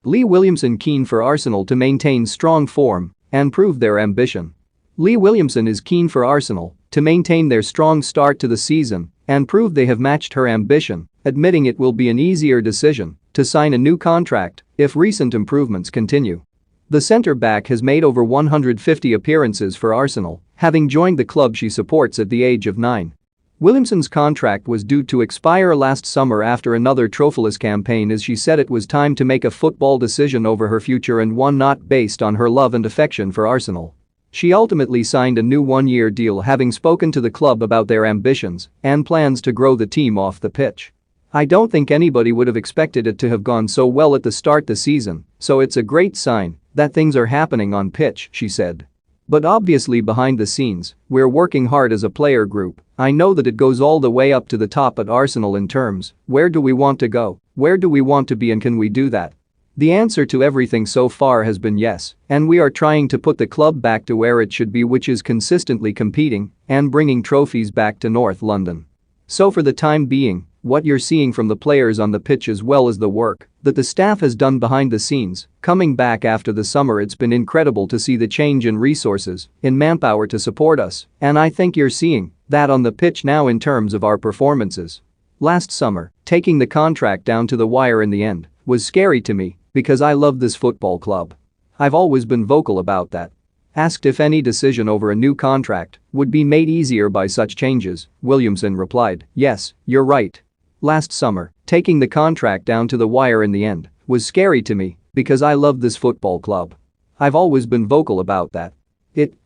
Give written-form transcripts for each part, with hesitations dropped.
Leah Williamson keen for Arsenal to maintain strong form and prove their ambition. Leah Williamson is keen for Arsenal to maintain their strong start to the season and prove they have matched her ambition, admitting it will be an easier decision to sign a new contract if recent improvements continue. The centre-back has made over 150 appearances for Arsenal, having joined the club she supports at the age of 9. Williamson's contract was due to expire last summer after another trophyless campaign, as she said it was time to make a football decision over her future, and one not based on her love and affection for Arsenal. She ultimately signed a new one-year deal, having spoken to the club about their ambitions and plans to grow the team off the pitch. "I don't think anybody would have expected it to have gone so well at the start the season, so it's a great sign that things are happening on pitch," she said. "But obviously behind the scenes, we're working hard as a player group. I know that it goes all the way up to the top at Arsenal in terms, where do we want to go, where do we want to be, and can we do that? The answer to everything so far has been yes, and we are trying to put the club back to where it should be, which is consistently competing and bringing trophies back to North London. So for the time being, what you're seeing from the players on the pitch as well as the work that the staff has done behind the scenes, coming back after the summer, it's been incredible to see the change in resources, in manpower to support us, and I think you're seeing that on the pitch now in terms of our performances. Last summer, taking the contract down to the wire in the end was scary to me because I love this football club. I've always been vocal about that." Asked if any decision over a new contract would be made easier by such changes, Williamson replied, "Yes, you're right. Last summer, taking the contract down to the wire in the end was scary to me because I love this football club. I've always been vocal about that.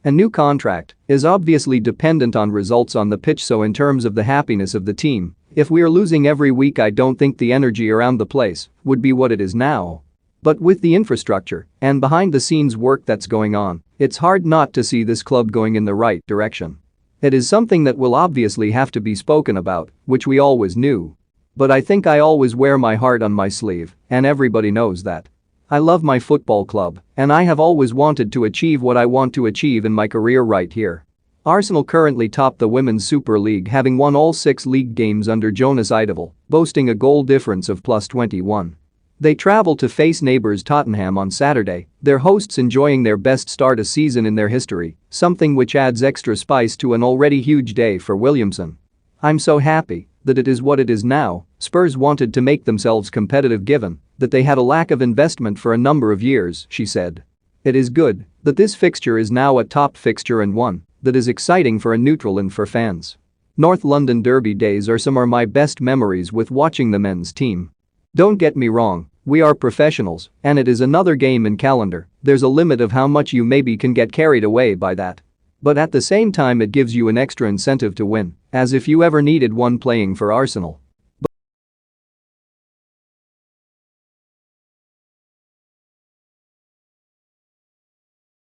A new contract is obviously dependent on results on the pitch, so in terms of the happiness of the team, if we are losing every week, I don't think the energy around the place would be what it is now. But with the infrastructure and behind the scenes work that's going on, it's hard not to see this club going in the right direction. It is something that will obviously have to be spoken about, which we always knew. But I think I always wear my heart on my sleeve, and everybody knows that. I love my football club, and I have always wanted to achieve what I want to achieve in my career right here." Arsenal currently top the Women's Super League, having won all 6 league games under Jonas Eidevall, boasting a goal difference of +21. They travel to face neighbours Tottenham on Saturday, their hosts enjoying their best start a season in their history, something which adds extra spice to an already huge day for Williamson. "I'm so happy that it is what it is now. Spurs wanted to make themselves competitive given that they had a lack of investment for a number of years," she said. "It is good that this fixture is now a top fixture and one that is exciting for a neutral and for fans. North London Derby days are some of my best memories with watching the men's team. Don't get me wrong, we are professionals and it is another game in calendar. There's a limit of how much you maybe can get carried away by that. But at the same time it gives you an extra incentive to win, as if you ever needed one playing for Arsenal."